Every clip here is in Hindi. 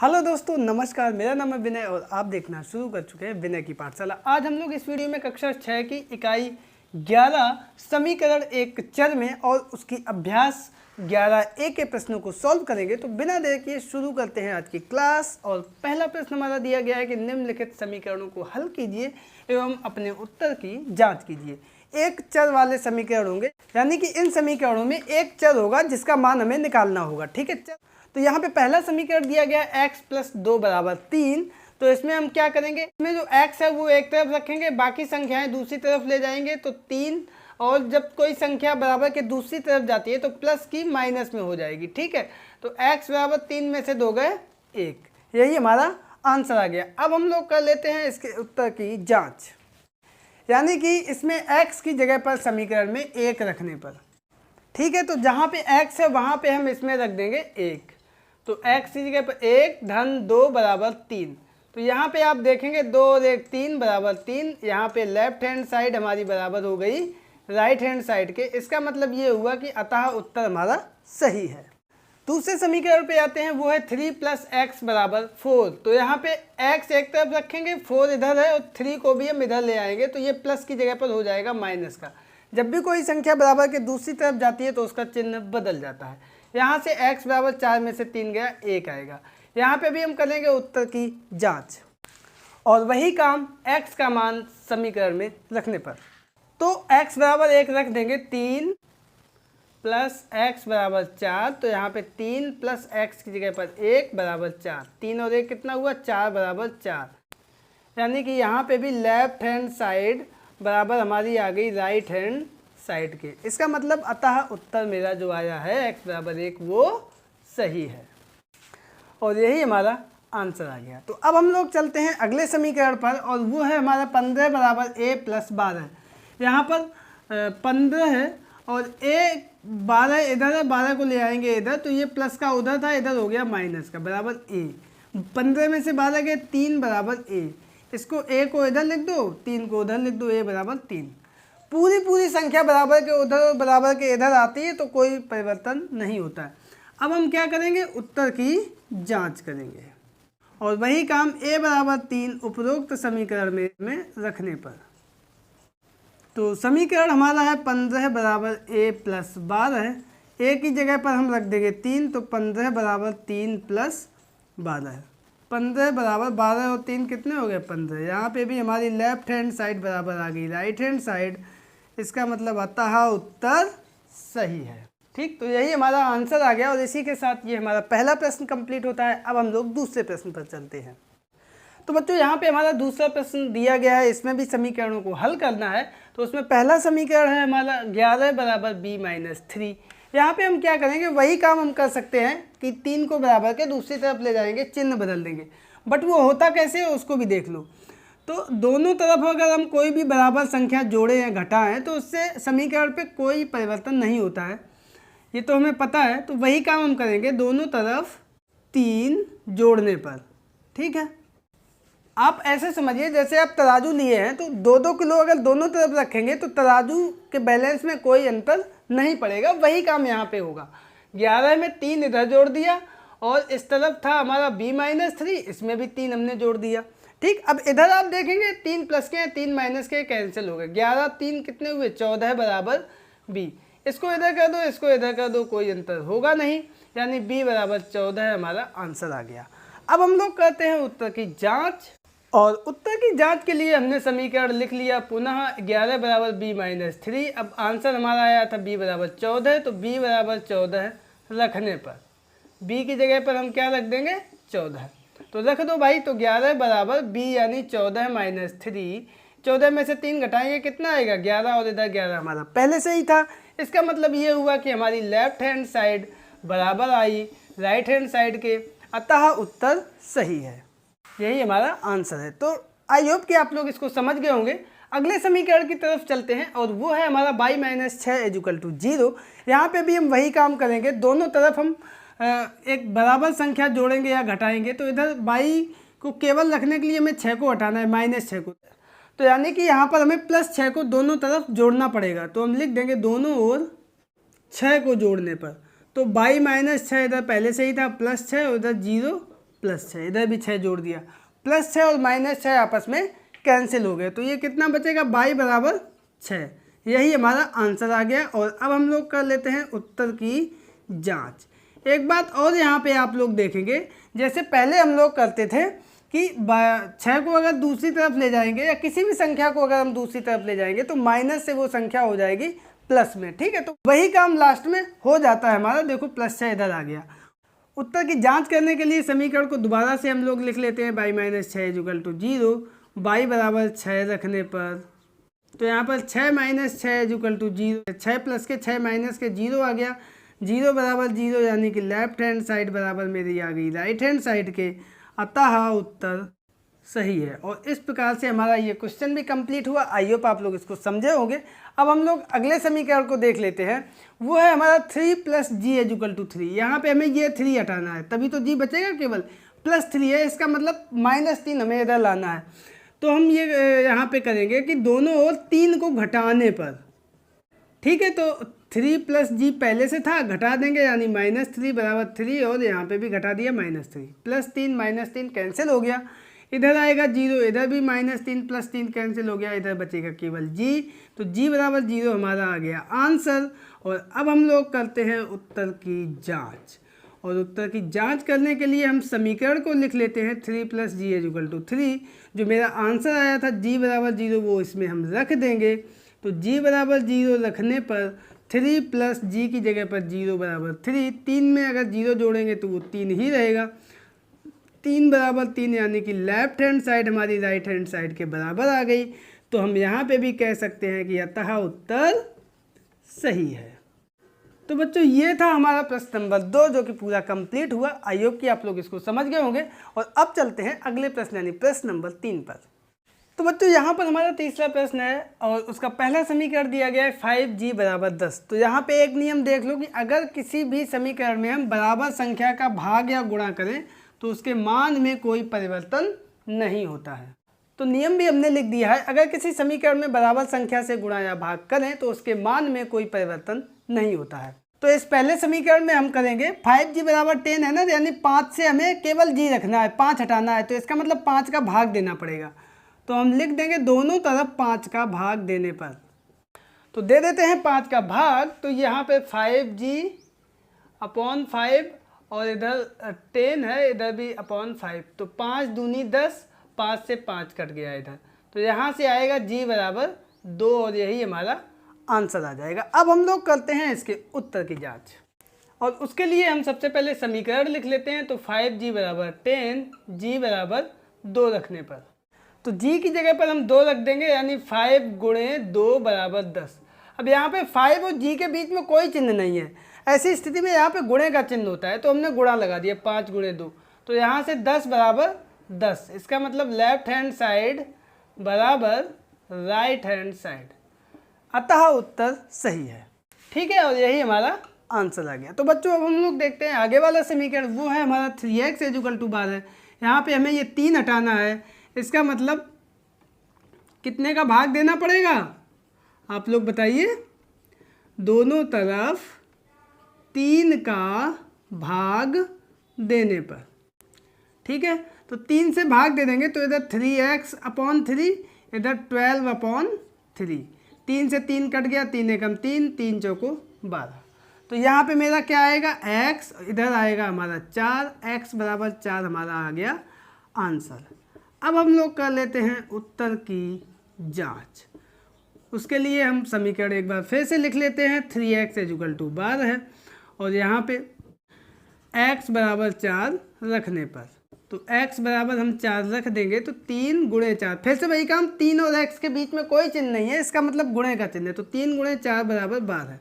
हेलो दोस्तों, नमस्कार। मेरा नाम है विनय और आप देखना शुरू कर चुके हैं विनय की पाठशाला। आज हम लोग इस वीडियो में कक्षा 6 की इकाई 11 समीकरण एक चर में और उसकी अभ्यास 11A के प्रश्नों को सॉल्व करेंगे। तो बिना देर किए शुरू करते हैं आज की क्लास। और पहला प्रश्न हमारा दिया गया है कि निम्नलिखित समीकरणों को हल कीजिए एवं अपने उत्तर की जाँच कीजिए। एक चर वाले समीकरण होंगे, यानी कि इन समीकरणों में एक चर होगा जिसका मान हमें निकालना होगा। ठीक है। तो यहाँ पे पहला समीकरण दिया गया है x + 2 = 3। तो इसमें हम क्या करेंगे, इसमें जो x है वो एक तरफ रखेंगे, बाकी संख्याएं दूसरी तरफ ले जाएंगे। तो 3, और जब कोई संख्या बराबर के दूसरी तरफ जाती है तो प्लस की माइनस में हो जाएगी। ठीक है। तो x = 3 में से 2 गए 1, यही हमारा आंसर आ गया। अब हम लोग कर लेते हैं इसके उत्तर की जाँच, यानी कि इसमें x की जगह पर समीकरण में 1 रखने पर। ठीक है। तो जहाँ पे x है वहाँ पे हम इसमें रख देंगे 1। तो x की जगह पर 1 + 2 = 3। तो यहाँ पे आप देखेंगे 2 और 1 3 = 3। यहाँ पे लेफ्ट हैंड साइड हमारी बराबर हो गई राइट हैंड साइड के। इसका मतलब ये हुआ कि अतः उत्तर हमारा सही है। दूसरे समीकरण पे आते हैं, वो है 3 + x = 4। तो यहाँ पे x एक तरफ रखेंगे, 4 इधर है और 3 को भी हम इधर ले आएंगे। तो ये प्लस की जगह पर हो जाएगा माइनस का। जब भी कोई संख्या बराबर के दूसरी तरफ जाती है तो उसका चिन्ह बदल जाता है। यहाँ से x = 4 में से 3 गया 1 आएगा। यहाँ पे भी हम करेंगे उत्तर की जांच, और वही काम x का मान समीकरण में रखने पर। तो x = 1 रख देंगे, 3 + x = 4। तो यहाँ पे 3 + x की जगह पर 1 = 4। 3 और 1 कितना हुआ, 4 = 4। यानी कि यहाँ पे भी लेफ्ट हैंड साइड बराबर हमारी आ गई राइट हैंड साइड के। इसका मतलब अतः उत्तर मेरा जो आया है x = 1 वो सही है, और यही हमारा आंसर आ गया। तो अब हम लोग चलते हैं अगले समीकरण पर, और वो है हमारा 15 = a + 12। यहाँ पर 15 है और a 12 इधर है, 12 को ले आएंगे इधर। तो ये प्लस का उधर था, इधर हो गया माइनस का, बराबर a। 15 में से 12 गए 3 = a। इसको a को इधर लिख दो, 3 को उधर लिख दो, a = 3। पूरी संख्या बराबर के उधर और बराबर के इधर आती है तो कोई परिवर्तन नहीं होता है। अब हम क्या करेंगे, उत्तर की जांच करेंगे, और वही काम a = 3 उपरोक्त समीकरण में रखने पर। तो समीकरण हमारा है 15 = a + 12। a की जगह पर हम रख देंगे 3। तो 15 = 3 + 12। 15 = 12 और 3 कितने हो गए, 15। यहाँ पे भी हमारी लेफ्ट हैंड साइड बराबर आ गई राइट हैंड साइड। इसका मतलब अतः उत्तर सही है। ठीक। तो यही हमारा आंसर आ गया, और इसी के साथ ये हमारा पहला प्रश्न कंप्लीट होता है। अब हम लोग दूसरे प्रश्न पर चलते हैं। तो बच्चों, यहाँ पे हमारा दूसरा प्रश्न दिया गया है, इसमें भी समीकरणों को हल करना है। तो उसमें पहला समीकरण है हमारा 11 = b - 3। यहाँ पे हम क्या करेंगे, वही काम हम कर सकते हैं कि 3 को बराबर के दूसरी तरफ ले जाएंगे, चिन्ह बदल देंगे। बट वो होता कैसे है उसको भी देख लो। तो दोनों तरफ अगर हम कोई भी बराबर संख्या जोड़े या घटाएं तो उससे समीकरण पे कोई परिवर्तन नहीं होता है, ये तो हमें पता है। तो वही काम हम करेंगे दोनों तरफ 3 जोड़ने पर। ठीक है। आप ऐसे समझिए जैसे आप तराजू लिए हैं, तो 2-2 किलो अगर दोनों तरफ रखेंगे तो तराजू के बैलेंस में कोई अंतर नहीं पड़ेगा। वही काम यहाँ पे होगा। 11 में 3 इधर जोड़ दिया, और इस तरफ था हमारा b - 3, इसमें भी 3 हमने जोड़ दिया। ठीक। अब इधर आप देखेंगे 3 प्लस के 3 माइनस के कैंसिल हो गए। 11 3 कितने हुए, 14 = b। इसको इधर कर दो, इसको इधर कर दो, कोई अंतर होगा नहीं, यानी b = 14 हमारा आंसर आ गया। अब हम लोग करते हैं उत्तर की जांच, और उत्तर की जांच के लिए हमने समीकरण लिख लिया पुनः 11 = b - 3। अब आंसर हमारा आया था b = 14। तो b = 14 रखने पर b की जगह पर हम क्या रख देंगे, 14। तो रख दो भाई। तो 11 = b यानी 14 - 3। 14 में से 3 घटाएंगे कितना आएगा, 11, और इधर 11 हमारा पहले से ही था। इसका मतलब ये हुआ कि हमारी लेफ्ट हैंड साइड बराबर आई राइट हैंड साइड के, अतः उत्तर सही है। यही हमारा आंसर है। तो आई होप कि आप लोग इसको समझ गए होंगे। अगले समीकरण की तरफ चलते हैं, और वो है हमारा y - 6 = 0। यहाँ पे भी हम वही काम करेंगे, दोनों तरफ हम एक बराबर संख्या जोड़ेंगे या घटाएंगे। तो इधर y को केवल रखने के लिए हमें 6 को हटाना है, -6 को। तो यानी कि यहाँ पर हमें +6 को दोनों तरफ जोड़ना पड़ेगा। तो हम लिख देंगे दोनों ओर 6 को जोड़ने पर। तो y - 6 इधर पहले से ही था, +6 और इधर 0 +6, इधर भी 6 जोड़ दिया, +6 और -6 आपस में कैंसिल हो गए, तो ये कितना बचेगा, y बराबर 6। यही हमारा आंसर आ गया। और अब हम लोग कर लेते हैं उत्तर की जांच। एक बात और यहाँ पे आप लोग देखेंगे, जैसे पहले हम लोग करते थे कि 6 को अगर दूसरी तरफ ले जाएंगे या किसी भी संख्या को अगर हम दूसरी तरफ ले जाएंगे तो माइनस से वो संख्या हो जाएगी प्लस में, ठीक है। तो वही काम लास्ट में हो जाता है हमारा। देखो +6 इधर आ गया। उत्तर की जांच करने के लिए समीकरण को दोबारा से हम लोग लिख लेते हैं, y - 6 = 0, y बराबर 6 रखने पर, तो यहाँ पर 6 - 6 = 0, 6 + के 6 - के 0 आ गया, 0 बराबर 0, यानी कि लेफ्ट हैंड साइड बराबर मेरी आ गई राइट हैंड साइड के, अतः उत्तर सही है। और इस प्रकार से हमारा ये क्वेश्चन भी कंप्लीट हुआ। आई होप आप लोग इसको समझे होंगे। अब हम लोग अगले समीकरण को देख लेते हैं, वो है हमारा 3 + g = 3। यहाँ पे हमें ये 3 हटाना है, तभी तो g बचेगा, केवल +3 है, इसका मतलब -3 हमें इधर लाना है। तो हम ये यहाँ पे करेंगे कि दोनों ओर 3 को घटाने पर, ठीक है, तो 3 + g पहले से था, घटा देंगे, यानी -3 बराबर 3, और यहाँ पे भी घटा दिया -3, +3 -3 कैंसिल हो गया, इधर आएगा 0, इधर भी -3 + 3 कैंसिल हो गया, इधर बचेगा केवल g, तो g बराबर 0 हमारा आ गया आंसर। और अब हम लोग करते हैं उत्तर की जांच। और उत्तर की जांच करने के लिए हम समीकरण को लिख लेते हैं, 3 + g = 3। जो मेरा आंसर आया था g बराबर 0, वो इसमें हम रख देंगे। तो g बराबर 0 रखने पर 3 + g की जगह पर 0 बराबर 3, 3 में अगर 0 जोड़ेंगे तो वो 3 ही रहेगा, 3 बराबर 3, यानी कि लेफ्ट हैंड साइड हमारी राइट हैंड साइड के बराबर आ गई। तो हम यहाँ पे भी कह सकते हैं कि अतः उत्तर सही है। तो बच्चों ये था हमारा प्रश्न नंबर 2, जो कि पूरा कंप्लीट हुआ। आई होप कि आप लोग इसको समझ गए होंगे। और अब चलते हैं अगले प्रश्न यानी प्रश्न नंबर 3 पर। तो बच्चों यहाँ पर हमारा तीसरा प्रश्न है और उसका पहला समीकरण दिया गया है 5g बराबर 10। तो यहाँ पे एक नियम देख लो कि अगर किसी भी समीकरण में हम बराबर संख्या का भाग या गुणा करें तो उसके मान में कोई परिवर्तन नहीं होता है। तो नियम भी हमने लिख दिया है, अगर किसी समीकरण में बराबर संख्या से गुणा या भाग करें तो उसके मान में कोई परिवर्तन नहीं होता है। तो इस पहले समीकरण में हम करेंगे 5g बराबर 10 है ना, यानी 5 से हमें केवल g रखना है, 5 हटाना है, तो इसका मतलब 5 का भाग देना पड़ेगा। तो हम लिख देंगे दोनों तरफ 5 का भाग देने पर, तो दे देते हैं 5 का भाग। तो यहाँ पे 5g/5 और इधर 10 है, इधर भी /5, तो 5 दूनी 10, 5 से 5 कट गया इधर, तो यहाँ से आएगा g बराबर 2 और यही हमारा आंसर आ जाएगा। अब हम लोग करते हैं इसके उत्तर की जांच और उसके लिए हम सबसे पहले समीकरण लिख लेते हैं। तो 5g बराबर 10, g बराबर 2 रखने पर, तो g की जगह पर हम 2 रख देंगे, यानी 5 × 2 बराबर 10। अब यहाँ पे 5 और g के बीच में कोई चिन्ह नहीं है, ऐसी स्थिति में यहाँ पे गुणे का चिन्ह होता है, तो हमने गुणा लगा दिया 5 × 2, तो यहाँ से 10 बराबर 10, इसका मतलब लेफ्ट हैंड साइड बराबर राइट हैंड साइड, अतः उत्तर सही है। ठीक है, और यही हमारा आंसर आ गया। तो बच्चों अब हम लोग देखते हैं आगे वाला समीकरण, वो है हमारा 3x = 12। यहाँ पे हमें ये 3 हटाना है, इसका मतलब कितने का भाग देना पड़ेगा आप लोग बताइए, दोनों तरफ 3 का भाग देने पर, ठीक है। तो 3 से भाग दे देंगे, तो इधर 3x/3, इधर 12/3, 3 से 3 कट गया, 3 एकम 3, 3 चौको 12। तो यहाँ पे मेरा क्या आएगा x, इधर आएगा हमारा 4, x बराबर 4 हमारा आ गया आंसर। अब हम लोग कर लेते हैं उत्तर की जांच। उसके लिए हम समीकरण एक बार फिर से लिख लेते हैं, 3x = 12 है और यहाँ पे x बराबर 4 रखने पर, तो x बराबर हम 4 रख देंगे, तो 3 × 4, फिर से वही काम, 3 और x के बीच में कोई चिन्ह नहीं है, इसका मतलब गुणे का चिन्ह है, तो 3 × 4 बराबर 12,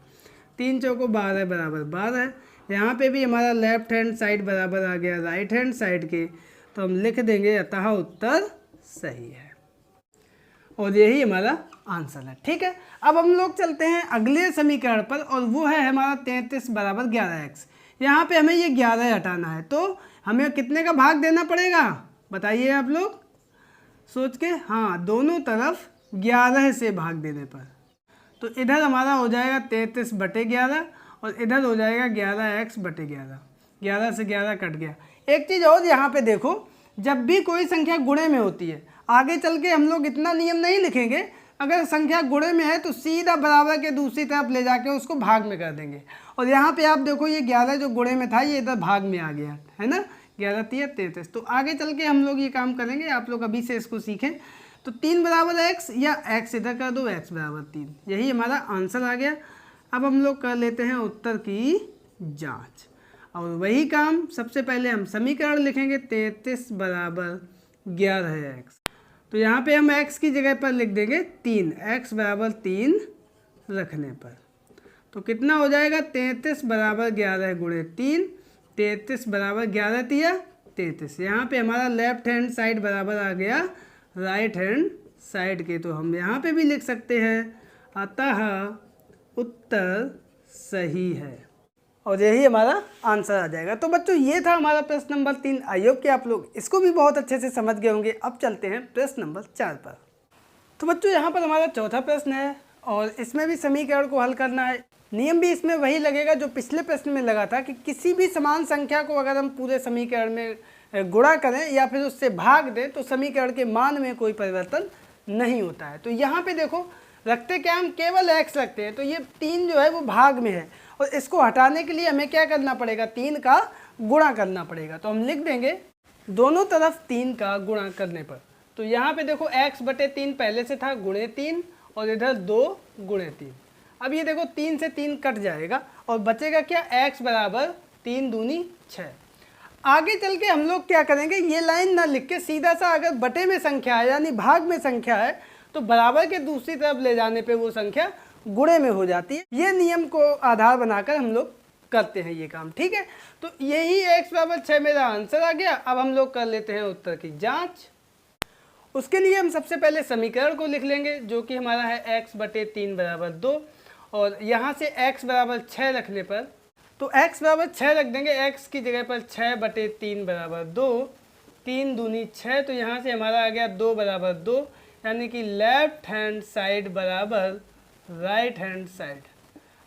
3 चौको 12 बराबर 12। यहाँ पे भी हमारा लेफ्ट हैंड साइड बराबर आ गया राइट हैंड साइड के, तो हम लिख देंगे अतः उत्तर सही है और यही हमारा आंसर है। ठीक है, अब हम लोग चलते हैं अगले समीकरण पर और वो है हमारा 33 बराबर 11x। यहाँ पे हमें ये 11 हटाना है, तो हमें कितने का भाग देना पड़ेगा बताइए आप लोग सोच के। हाँ, दोनों तरफ 11 से भाग देने पर, तो इधर हमारा हो जाएगा 33/11 और इधर हो जाएगा 11x/11, 11 से 11 कट गया, एक चीज़ और यहाँ पे देखो, जब भी कोई संख्या गुणे में होती है, आगे चल के हम लोग इतना नियम नहीं लिखेंगे, अगर संख्या गुणे में है तो सीधा बराबर के दूसरी तरफ ले जाके उसको भाग में कर देंगे। और यहाँ पे आप देखो ये 11 जो गुणे में था ये इधर भाग में आ गया है ना, 11 तिया 33। तो आगे चल के हम लोग ये काम करेंगे, आप लोग अभी से इसको सीखें। तो 3 बराबर x या x इधर कर दो, x बराबर 3, यही हमारा आंसर आ गया। अब हम लोग कर लेते हैं उत्तर की जाँच, और वही काम सबसे पहले हम समीकरण लिखेंगे। 33 बराबर 11x, तो यहाँ पे हम x की जगह पर लिख देंगे 3, x बराबर 3 रखने पर तो कितना हो जाएगा, 33 बराबर 11 गुणे 3, 33 बराबर 11 तिया 33। यहाँ पे हमारा लेफ्ट हैंड साइड बराबर आ गया राइट हैंड साइड के, तो हम यहाँ पे भी लिख सकते हैं अतः उत्तर सही है, और यही हमारा आंसर आ जाएगा। तो बच्चों ये था हमारा प्रश्न नंबर 3। आई होप कि आप लोग इसको भी बहुत अच्छे से समझ गए होंगे। अब चलते हैं प्रश्न नंबर 4 पर। तो बच्चों यहाँ पर हमारा चौथा प्रश्न है, और इसमें भी समीकरण को हल करना है। नियम भी इसमें वही लगेगा जो पिछले प्रश्न में लगा था, कि किसी भी समान संख्या को अगर हम पूरे समीकरण में गुणा करें या फिर उससे भाग दें तो समीकरण के मान में कोई परिवर्तन नहीं होता है। तो यहाँ पे देखो रखते क्या, हम केवल x रखते हैं, तो ये 3 जो है वो भाग में है, और इसको हटाने के लिए हमें क्या करना पड़ेगा, 3 का गुणा करना पड़ेगा। तो हम लिख देंगे दोनों तरफ 3 का गुणा करने पर। तो यहाँ पे देखो x बटे 3 पहले से था गुणे 3, और इधर 2 गुणे 3। अब ये देखो 3 से 3 कट जाएगा और बचेगा क्या, x बराबर 3 दूनी 6। आगे चल के हम लोग क्या करेंगे, ये लाइन ना लिख के सीधा सा अगर बटे में संख्या है यानी भाग में संख्या है तो बराबर के दूसरी तरफ ले जाने पे वो संख्या गुणे में हो जाती है। ये नियम को आधार बनाकर हम लोग करते हैं ये काम, ठीक है। तो यही x बराबर 6 मेरा आंसर आ गया। अब हम लोग कर लेते हैं उत्तर की जांच। उसके लिए हम सबसे पहले समीकरण को लिख लेंगे, जो कि हमारा है x बटे 3 बराबर 2, और यहाँ से x बराबर 6 रखने पर, तो x बराबर 6 रख देंगे, x की जगह पर 6 बटे 3 बराबर 2, 3 दूनी 6, तो यहाँ से हमारा आ गया 2 बराबर 2, यानी कि लेफ्ट हैंड साइड बराबर राइट हैंड साइड,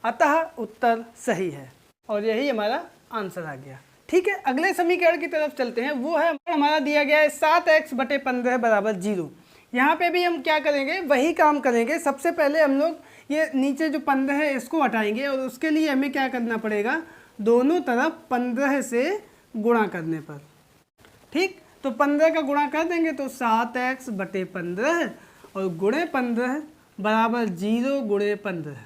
अतः उत्तर सही है, और यही हमारा आंसर आ गया। ठीक है, अगले समीकरण की तरफ चलते हैं। वो है हमारा दिया गया है 7x बटे 15 बराबर 0। यहाँ पे भी हम क्या करेंगे, वही काम करेंगे। सबसे पहले हम लोग ये नीचे जो 15 है इसको हटाएंगे, और उसके लिए हमें क्या करना पड़ेगा, दोनों तरफ 15 से गुणा करने पर। ठीक, तो 15 का गुणा कर देंगे तो 7x बटे 15 और गुणे 15 बराबर 0 गुणे 15।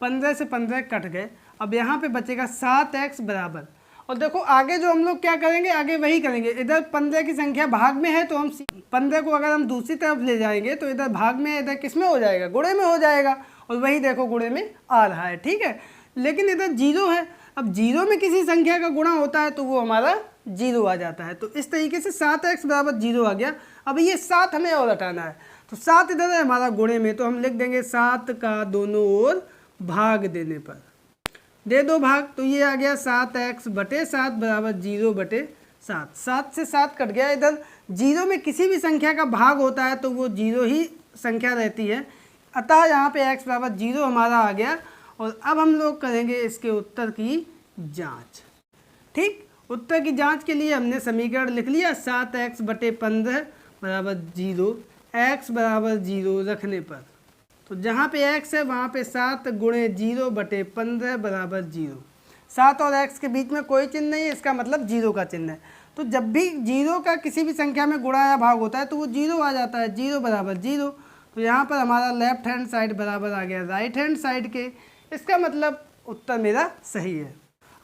15 से 15 कट गए। अब यहाँ पे बचेगा 7x बराबर, और देखो आगे जो हम लोग क्या करेंगे, आगे वही करेंगे। इधर 15 की संख्या भाग में है, तो हम 15 को अगर हम दूसरी तरफ ले जाएंगे तो इधर भाग में, इधर किस में हो जाएगा, गुणे में हो जाएगा, और वही देखो गुणे में आ रहा है। ठीक है, लेकिन इधर 0 है। अब 0 में किसी संख्या का गुणा होता है तो वो हमारा 0 आ जाता है। तो इस तरीके से 7x बराबर 0 आ गया। अब ये 7 हमें और हटाना है, तो 7 इधर है हमारा गुणे में, तो हम लिख देंगे 7 का दोनों ओर भाग देने पर, दे दो भाग, तो ये आ गया 7x बटे 7 बराबर 0 बटे 7। 7 से 7 कट गया। इधर 0 में किसी भी संख्या का भाग होता है तो वो 0 ही संख्या रहती है, अतः यहाँ पे x बराबर 0 हमारा आ गया। और अब हम लोग करेंगे इसके उत्तर की जांच। ठीक, उत्तर की जांच के लिए हमने समीकरण लिख लिया, 7x बटे 15 बराबर 0, x बराबर 0 रखने पर, तो जहाँ पे x है वहाँ पे 7 गुणे 0 बटे 15 बराबर 0। 7 और x के बीच में कोई चिन्ह नहीं है, इसका मतलब 0 का चिन्ह है। तो जब भी 0 का किसी भी संख्या में गुणा या भाग होता है तो वो 0 आ जाता है, 0 बराबर 0। तो यहाँ पर हमारा लेफ्ट हैंड साइड बराबर आ गया राइट हैंड साइड के। इसका मतलब उत्तर मेरा सही है,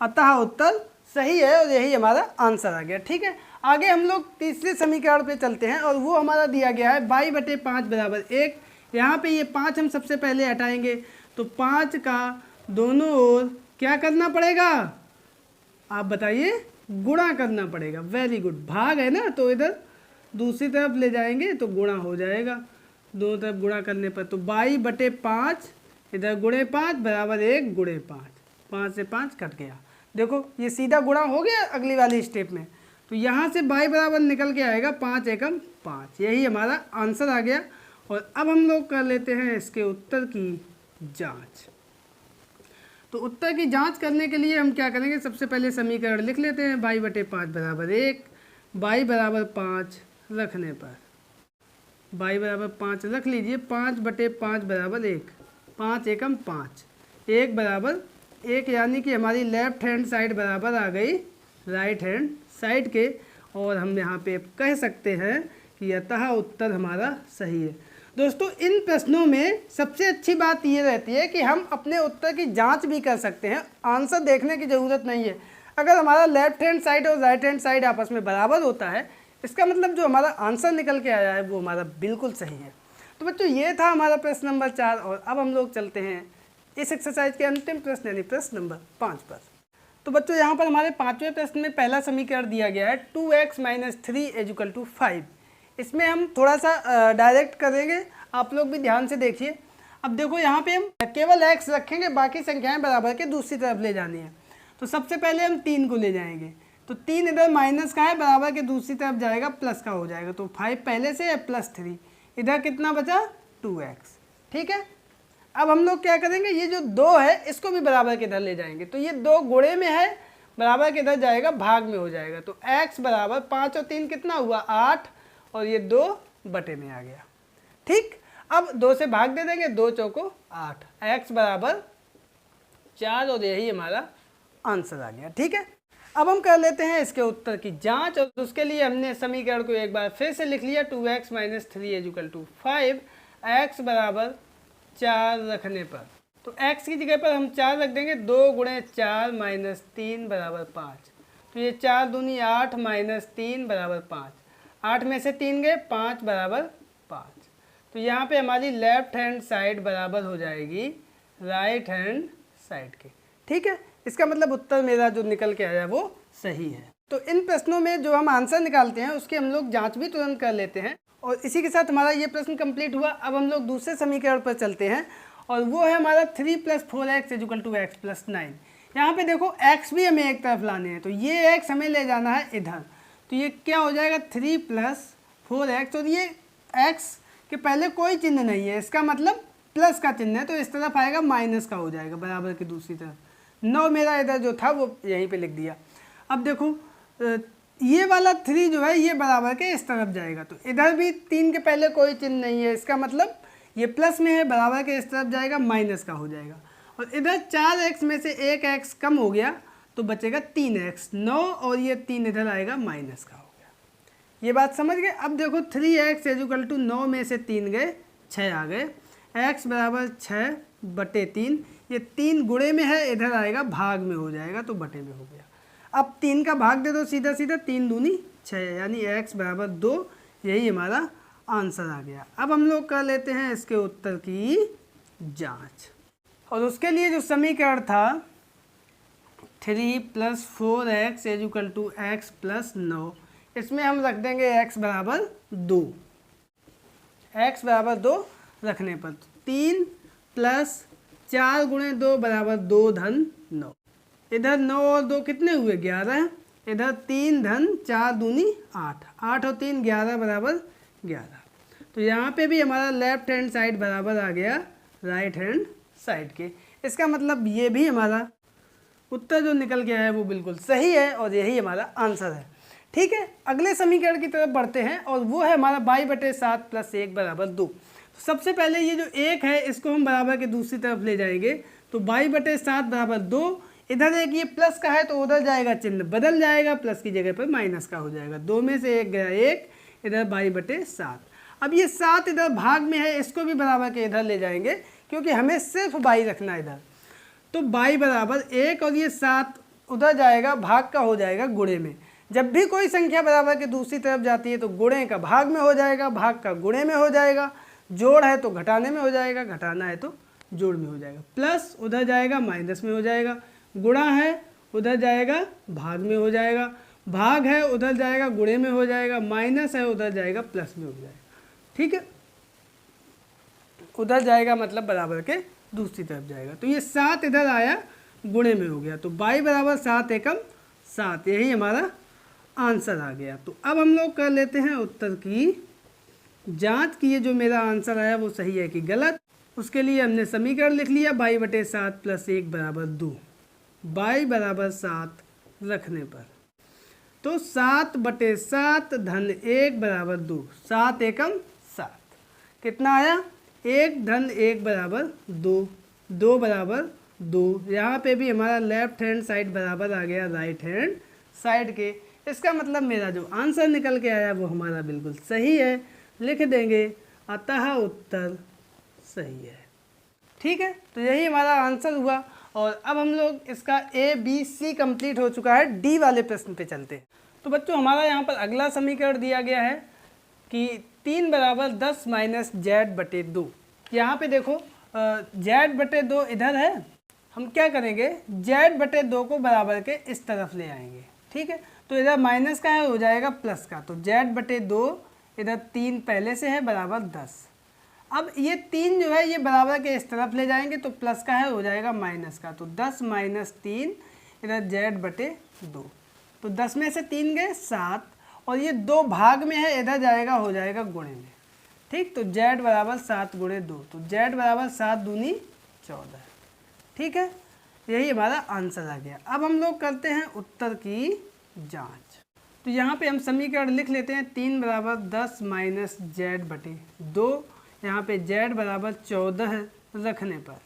अतः उत्तर सही है, और यही हमारा आंसर आ गया। ठीक है, आगे हम लोग तीसरे समीकरण पे चलते हैं, और वो हमारा दिया गया है y बटे 5 बराबर 1। यहाँ पे ये 5 हम सबसे पहले हटाएंगे, तो 5 का दोनों ओर क्या करना पड़ेगा, आप बताइए, गुणा करना पड़ेगा। वेरी गुड, भाग है ना, तो इधर दूसरी तरफ ले जाएंगे तो गुणा हो जाएगा, दोनों तरफ गुणा करने पर। तो y बटे 5 इधर गुणे 5 बराबर 1 गुणे 5, 5 से 5 कट गया। देखो ये सीधा गुणा हो गया अगली वाली स्टेप में, तो यहाँ से y बराबर निकल के आएगा 5 एकम 5, यही हमारा आंसर आ गया। और अब हम लोग कर लेते हैं इसके उत्तर की जांच। तो उत्तर की जांच करने के लिए हम क्या करेंगे, सबसे पहले समीकरण लिख लेते हैं। बाई बटे 5 बराबर 1, बाई बराबर 5 रखने पर, बाई बराबर 5 रख लीजिए, 5 बटे 5 बराबर 1, 5 एकम 5, 1 बराबर 1, यानी कि हमारी लेफ्ट हैंड साइड बराबर आ गई राइट हैंड साइड के। और हम यहाँ पे कह सकते हैं कि अतः उत्तर हमारा सही है। दोस्तों इन प्रश्नों में सबसे अच्छी बात ये रहती है कि हम अपने उत्तर की जांच भी कर सकते हैं, आंसर देखने की ज़रूरत नहीं है। अगर हमारा लेफ्ट हैंड साइड और राइट हैंड साइड आपस में बराबर होता है, इसका मतलब जो हमारा आंसर निकल के आया है वो हमारा बिल्कुल सही है। तो बच्चों ये था हमारा प्रश्न नंबर 4। और अब हम लोग चलते हैं इस एक्सरसाइज के अंतिम प्रश्न यानी प्रश्न नंबर 5 पर। तो बच्चों यहाँ पर हमारे 5वें प्रश्न में पहला समीकरण दिया गया है 2x - 3 = 5। इसमें हम थोड़ा सा डायरेक्ट करेंगे, आप लोग भी ध्यान से देखिए। अब देखो यहाँ पे हम केवल x रखेंगे, बाकी संख्याएं बराबर के दूसरी तरफ ले जानी है। तो सबसे पहले हम 3 को ले जाएंगे, तो 3 इधर माइनस का है, बराबर के दूसरी तरफ जाएगा, प्लस का हो जाएगा। तो 5 पहले से है, +3, इधर कितना बचा 2x। ठीक है, अब हम लोग क्या करेंगे, ये जो 2 है इसको भी बराबर के इधर ले जाएंगे। तो ये 2 गुणे में है, बराबर के इधर जाएगा, भाग में हो जाएगा। तो x बराबर 5 और 3 कितना हुआ 8, और ये 2 बटे में आ गया। ठीक, अब 2 से भाग दे देंगे, 2 चौको 8, x बराबर 4, और यही हमारा आंसर आ गया। ठीक है, अब हम कर लेते हैं इसके उत्तर की जांच। और उसके लिए हमने समीकरण को एक बार फिर से लिख लिया, 2x - 3 = 5, x बराबर 4 रखने पर, तो x की जगह पर हम 4 रख देंगे, 2 × 4 - 3 बराबर 5। तो ये 4 दूनी 8 - 3 बराबर 5, 8 में से 3 गए, 5 बराबर 5। तो यहाँ पे हमारी लेफ्ट हैंड साइड बराबर हो जाएगी राइट हैंड साइड के। ठीक है, इसका मतलब उत्तर मेरा जो निकल के आया वो सही है। तो इन प्रश्नों में जो हम आंसर निकालते हैं उसकी हम लोग जांच भी तुरंत कर लेते हैं। और इसी के साथ हमारा ये प्रश्न कंप्लीट हुआ। अब हम लोग दूसरे समीकरण पर चलते हैं, और वो है हमारा 3 + 4x = x + 9। यहाँ पे देखो x भी हमें एक तरफ लाने हैं, तो ये x हमें ले जाना है इधर। तो ये क्या हो जाएगा 3 + 4x, और ये x के पहले कोई चिन्ह नहीं है, इसका मतलब प्लस का चिन्ह है, तो इस तरफ आएगा माइनस का हो जाएगा, बराबर की दूसरी तरफ। 9 मेरा इधर जो था वो यहीं पे लिख दिया। अब देखो ये वाला 3 जो है ये बराबर के इस तरफ जाएगा, तो इधर भी 3 के पहले कोई चिन्ह नहीं है, इसका मतलब ये प्लस में है, बराबर के इस तरफ जाएगा, माइनस का हो जाएगा। और इधर 4x में से 1x कम हो गया, तो बचेगा 3x, 9, और ये 3 इधर आएगा, माइनस का हो गया। ये बात समझ गए। अब देखो 3x = 9 में से 3 गए, 6 आ गए, x बराबर 6 बटे 3, ये 3 गुणे में है, इधर आएगा, भाग में हो जाएगा, तो बटे में हो गया। अब 3 का भाग दे दो सीधा सीधा, 3 दूनी 6, यानी x बराबर 2, यही हमारा आंसर आ गया। अब हम लोग कर लेते हैं इसके उत्तर की जांच। और उसके लिए जो समीकरण था 3 + 4x = x + 9, इसमें हम रख देंगे x बराबर 2, x बराबर 2 रखने पर 3 + 4 × 2 बराबर 2 धन 9, इधर 9 और 2 कितने हुए 11, इधर 3 धन 4 दूनी 8, 8 और 3 11 बराबर 11। तो यहाँ पे भी हमारा लेफ्ट हैंड साइड बराबर आ गया राइट हैंड साइड के। इसका मतलब ये भी हमारा उत्तर जो निकल के आया है वो बिल्कुल सही है, और यही हमारा आंसर है। ठीक है, अगले समीकरण की तरफ बढ़ते हैं, और वो है हमारा 22/7 + 1 बराबर 2। सबसे पहले ये जो 1 है इसको हम बराबर के दूसरी तरफ ले जाएंगे, तो 22/7 बराबर 2, इधर एक ये प्लस का है तो उधर जाएगा, चिन्ह बदल जाएगा, प्लस की जगह पर माइनस का हो जाएगा। 2 में से 1 गया 1, इधर 22/7। अब ये 7 इधर भाग में है, इसको भी बराबर के इधर ले जाएंगे, क्योंकि हमें सिर्फ 22 रखना है इधर। तो 22 बराबर 1, और ये 7 उधर जाएगा, भाग का हो जाएगा गुणे में। जब भी कोई संख्या बराबर के दूसरी तरफ जाती है तो गुणे का भाग में हो जाएगा, भाग का गुणे में हो जाएगा, जोड़ है तो घटाने में हो जाएगा, घटाना है तो जोड़ में हो जाएगा। प्लस उधर जाएगा माइनस में हो जाएगा, गुणा है उधर जाएगा भाग में हो जाएगा, भाग है उधर जाएगा गुणे में हो जाएगा, माइनस है उधर जाएगा प्लस में हो जाएगा। ठीक है, उधर जाएगा मतलब बराबर के दूसरी तरफ जाएगा। तो ये 7 इधर आया, गुणे में हो गया, तो 22 बराबर 7 एकम 7, यही हमारा आंसर आ गया। तो अब हम लोग कर लेते हैं उत्तर की जांच की, ये जो मेरा आंसर आया वो सही है कि गलत। उसके लिए हमने समीकरण लिख लिया y/7 + 1 बराबर 2। y बराबर 7 रखने पर तो 7/7 धन 1 बराबर 2, 7 एकम 7, कितना आया 1 धन 1 बराबर 2, 2 बराबर 2। यहाँ पे भी हमारा लेफ्ट हैंड साइड बराबर आ गया राइट हैंड साइड के। इसका मतलब मेरा जो आंसर निकल के आया वो हमारा बिल्कुल सही है, लिख देंगे अतः उत्तर सही है। ठीक है, तो यही हमारा आंसर हुआ। और अब हम लोग इसका ABC कंप्लीट हो चुका है, D वाले प्रश्न पे चलते हैं। तो बच्चों हमारा यहाँ पर अगला समीकरण दिया गया है कि 3 बराबर 10 माइनस Z/2। यहाँ पे देखो Z/2 इधर है, हम क्या करेंगे Z/2 को बराबर के इस तरफ ले आएंगे। ठीक है, तो इधर माइनस का है हो जाएगा प्लस का, तो Z/2 इधर 3 पहले से है बराबर 10। अब ये 3 जो है ये बराबर के इस तरफ ले जाएंगे तो प्लस का है हो जाएगा माइनस का, तो 10 - 3 इधर Z/2, तो 10 में से 3 गए 7 और ये 2 भाग में है इधर जाएगा हो जाएगा गुणे में। ठीक, तो Z बराबर 7 × 2, तो Z बराबर 7 दूनी 14। ठीक है, यही हमारा आंसर आ गया। अब हम लोग करते हैं उत्तर की जांच। तो यहाँ पे हम समीकरण लिख लेते हैं 3 बराबर 10 माइनस Z/2, यहाँ पे Z बराबर 14 है रखने पर,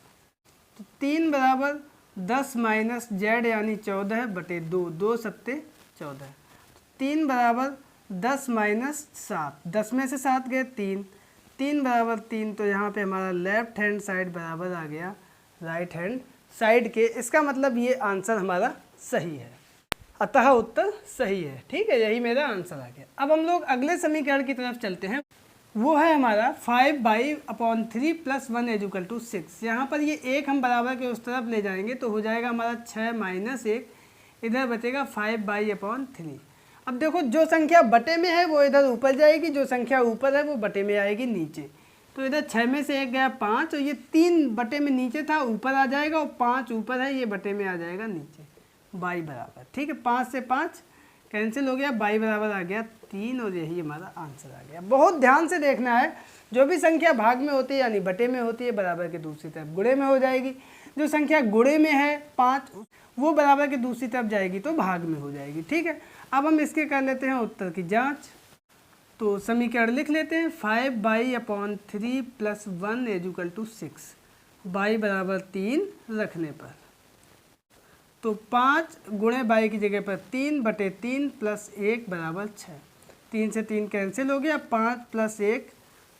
तो 3 बराबर 10 माइनस Z यानी 14/2, 2 सत्ते 14, 3 बराबर 10 माइनस 7, 10 में से 7 गए 3, 3 बराबर 3, तो यहाँ पे हमारा लेफ्ट हैंड साइड बराबर आ गया राइट हैंड साइड के। इसका मतलब ये आंसर हमारा सही है, अतः उत्तर सही है। ठीक है, यही मेरा आंसर आ गया। अब हम लोग अगले समीकरण की तरफ चलते हैं, वो है हमारा 5/3 + 1 = 6। यहाँ पर ये 1 हम बराबर के उस तरफ ले जाएंगे तो हो जाएगा हमारा 6 - 1, इधर बचेगा 5/3। अब देखो जो संख्या बटे में है वो इधर ऊपर जाएगी, जो संख्या ऊपर है वो बटे में आएगी नीचे। तो इधर 6 में से 1 गया 5 और ये 3 बटे में नीचे था ऊपर आ जाएगा और 5 ऊपर है ये बटे में आ जाएगा नीचे, y बराबर। ठीक है, 5 से 5 कैंसिल हो गया, y बराबर आ गया 3 और यही हमारा आंसर आ गया। बहुत ध्यान से देखना है, जो भी संख्या भाग में होती है यानी बटे में होती है बराबर के दूसरी तरफ गुणे में हो जाएगी, जो संख्या गुणे में है 5 वो बराबर के दूसरी तरफ जाएगी तो भाग में हो जाएगी। ठीक है, अब हम इसके कर लेते हैं उत्तर की जांच। तो समीकरण लिख लेते हैं 5/3 + 1 = 6, y बराबर 3 रखने पर, तो 5 गुणे y की जगह पर 3/3 + 1 बराबर 6, 3 से 3 कैंसिल हो गया, 5 + 1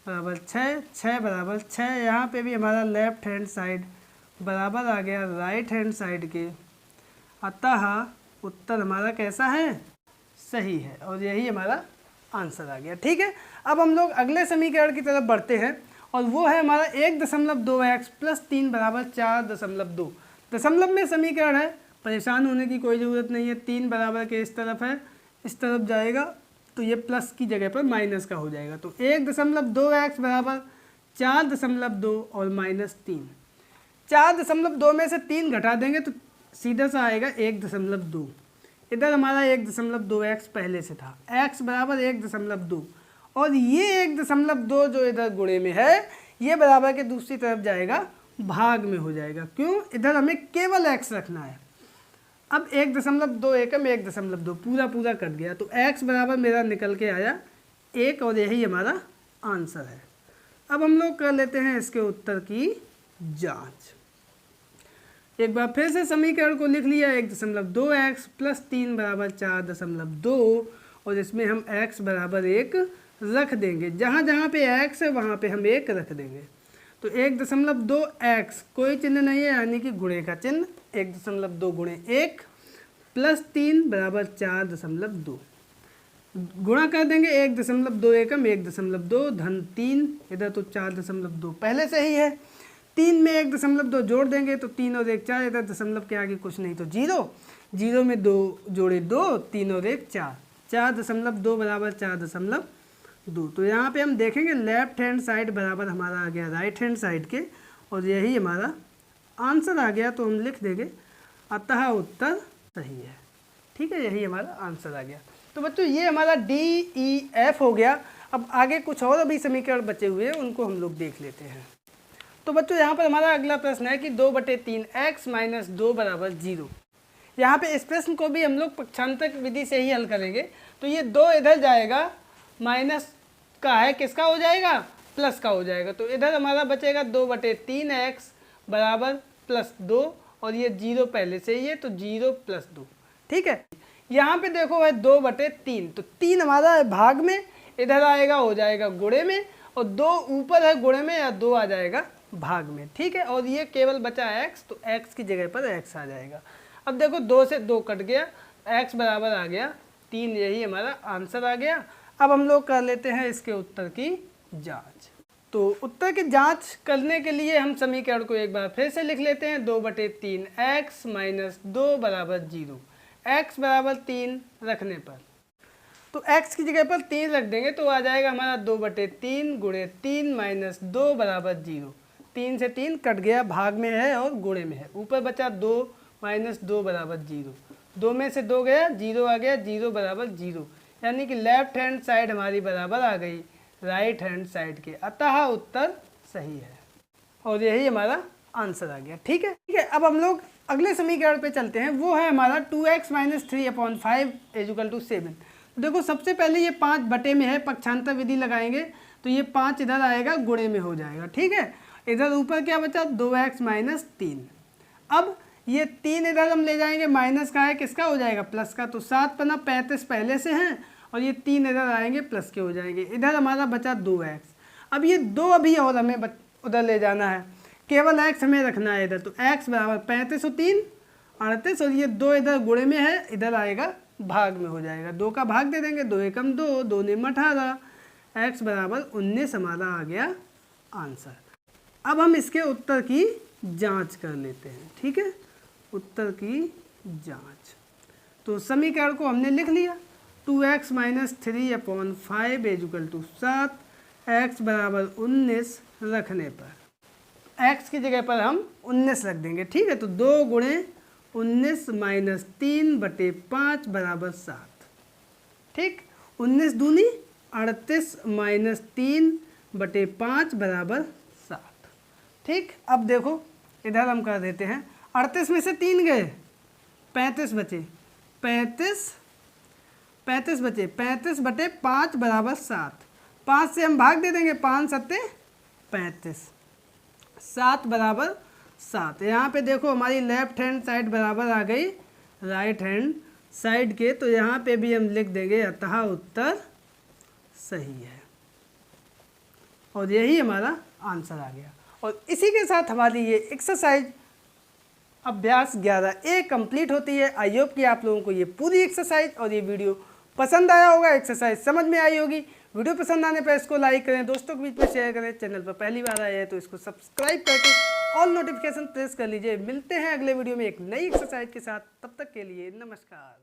बराबर 6, 6 बराबर 6। यहाँ पे भी हमारा लेफ्ट हैंड साइड बराबर आ गया राइट हैंड साइड के, अतः उत्तर हमारा कैसा है सही है और यही हमारा आंसर आ गया। ठीक है, अब हम लोग अगले समीकरण की तरफ बढ़ते हैं और वो है हमारा 1.2x + 3 बराबर 4.2। दशमलव में समीकरण है, परेशान होने की कोई ज़रूरत नहीं है। 3 बराबर के इस तरफ है, इस तरफ जाएगा तो ये प्लस की जगह पर माइनस का हो जाएगा, तो 1.2x बराबर 4.2 और -3। 4.2 में से 3 घटा देंगे तो सीधा सा आएगा 1.2। इधर हमारा 1.2x पहले से था, x बराबर 1.2 और ये 1.2 जो इधर गुणे में है ये बराबर के दूसरी तरफ जाएगा भाग में हो जाएगा। क्यों, इधर हमें केवल x रखना है। अब 1.2 एकम 1.2 पूरा कट गया, तो x बराबर मेरा निकल के आया 1 और यही हमारा आंसर है। अब हम लोग कर लेते हैं इसके उत्तर की जांच। एक बार फिर से समीकरण को लिख लिया 1.2x + 3 बराबर 4.2 और इसमें हम x बराबर 1 रख देंगे। जहाँ जहाँ पे x है वहाँ पे हम 1 रख देंगे, तो 1.2x कोई चिन्ह नहीं है यानी कि गुणे का चिन्ह, 1.2 गुणे 1 + 3 बराबर 4.2 गुणा कर देंगे। 1.2 एकम 1.2 धन 3, इधर तो 4.2 पहले से ही है, 3 में 1.2 जोड़ देंगे तो 3 और 1 4, इधर दशमलव के आगे कुछ नहीं तो 0, 0 में 2 जोड़े 2, 3 और 1 4, 4.2 बराबर 4.2। तो यहाँ पे हम देखेंगे लेफ्ट हैंड साइड बराबर हमारा आ गया राइट हैंड साइड के और यही हमारा आंसर आ गया, तो हम लिख देंगे अतः उत्तर सही है। ठीक है, यही हमारा आंसर आ गया। तो बच्चों ये हमारा DEF हो गया। अब आगे कुछ और अभी समीकरण बचे हुए हैं उनको हम लोग देख लेते हैं। तो बच्चों यहाँ पर हमारा अगला प्रश्न है कि 2/3 x माइनस 2 बराबर 0। यहाँ पे इस प्रश्न को भी हम लोग पक्षांतर विधि से ही हल करेंगे। तो ये 2 इधर जाएगा, माइनस का है किसका हो जाएगा, प्लस का हो जाएगा। तो इधर हमारा बचेगा 2/3 x बराबर प्लस 2, और ये 0 पहले से ही है तो 0 + 2। ठीक है, यहाँ पे देखो है 2/3, तो 3 हमारा है भाग में, इधर आएगा हो जाएगा गुणे में, और 2 ऊपर है गुणे में, या 2 आ जाएगा भाग में। ठीक है, और ये केवल बचा x, तो x की जगह पर x आ जाएगा। अब देखो 2 से 2 कट गया, x बराबर आ गया 3, यही हमारा आंसर आ गया। अब हम लोग कर लेते हैं इसके उत्तर की जांच। तो उत्तर की जांच करने के लिए हम समीकरण को एक बार फिर से लिख लेते हैं। 2/3 x माइनस 2 बराबर 0। x बराबर 3 रखने पर, तो x की जगह पर 3 रख देंगे तो आ जाएगा हमारा 2/3 गुणे 3 माइनस 2 बराबर 0। 3 से 3 कट गया, भाग में है और गुणे में है। ऊपर बचा 2 माइनस 2 बराबर 0। 2 में से 2 गया, 0 आ गया, 0 बराबर 0, यानी कि लेफ्ट हैंड साइड हमारी बराबर आ गई राइट हैंड साइड के, अतः उत्तर सही है और यही हमारा आंसर आ गया। ठीक है, अब हम लोग अगले समीकरण पे चलते हैं। वो है हमारा 2x माइनस 3/5 = 7। देखो सबसे पहले ये 5 बटे में है, पक्षांतर विधि लगाएंगे तो ये 5 इधर आएगा, गुणे में हो जाएगा। ठीक है, इधर ऊपर क्या बचा 2x माइनस 3। अब ये 3 इधर हम ले जाएंगे, माइनस का है किसका हो जाएगा, प्लस का। तो 7 × 35 पहले से हैं, और ये 3 इधर आएंगे प्लस के हो जाएंगे। इधर हमारा बचा 2x। अब ये 2 अभी और हमें उधर ले जाना है, केवल x हमें रखना है इधर। तो x बराबर 35 और 3 38, और ये 2 इधर गुणे में है, इधर आएगा भाग में हो जाएगा। 2 का भाग दे देंगे, 2 एकम 2, 2 निम 18, x बराबर 19 हमारा आ गया आंसर। अब हम इसके उत्तर की जांच कर लेते हैं। ठीक है, उत्तर की जांच। तो समीकरण को हमने लिख लिया, 2x माइनस 3/5 = 7, x बराबर 19 रखने पर x की जगह पर हम 19 रख देंगे। ठीक है, तो 2 गुणे 19 माइनस 3/5 बराबर 7। ठीक, 19 दूनी 38 माइनस 3/5 बराबर 7। ठीक, अब देखो इधर हम कर देते हैं, 38 में से 3 गए, 35 बचे, 35 बचे, 35/5 बराबर 7। 5 से हम भाग दे देंगे, 5 × 7 35, 7 बराबर 7। यहाँ पे देखो हमारी लेफ्ट हैंड साइड बराबर आ गई राइट हैंड साइड के, तो यहाँ पे भी हम लिख देंगे अतः उत्तर सही है और यही हमारा आंसर आ गया। और इसी के साथ हमारी ये एक्सरसाइज अभ्यास 11A कंप्लीट होती है। आई होप कि आप लोगों को ये पूरी एक्सरसाइज और ये वीडियो पसंद आया होगा, एक्सरसाइज समझ में आई होगी। वीडियो पसंद आने पर इसको लाइक करें, दोस्तों के बीच में शेयर करें। चैनल पर पहली बार आए हैं तो इसको सब्सक्राइब करके ऑल नोटिफिकेशन प्रेस कर लीजिए। मिलते हैं अगले वीडियो में एक नई एक्सरसाइज के साथ, तब तक के लिए नमस्कार।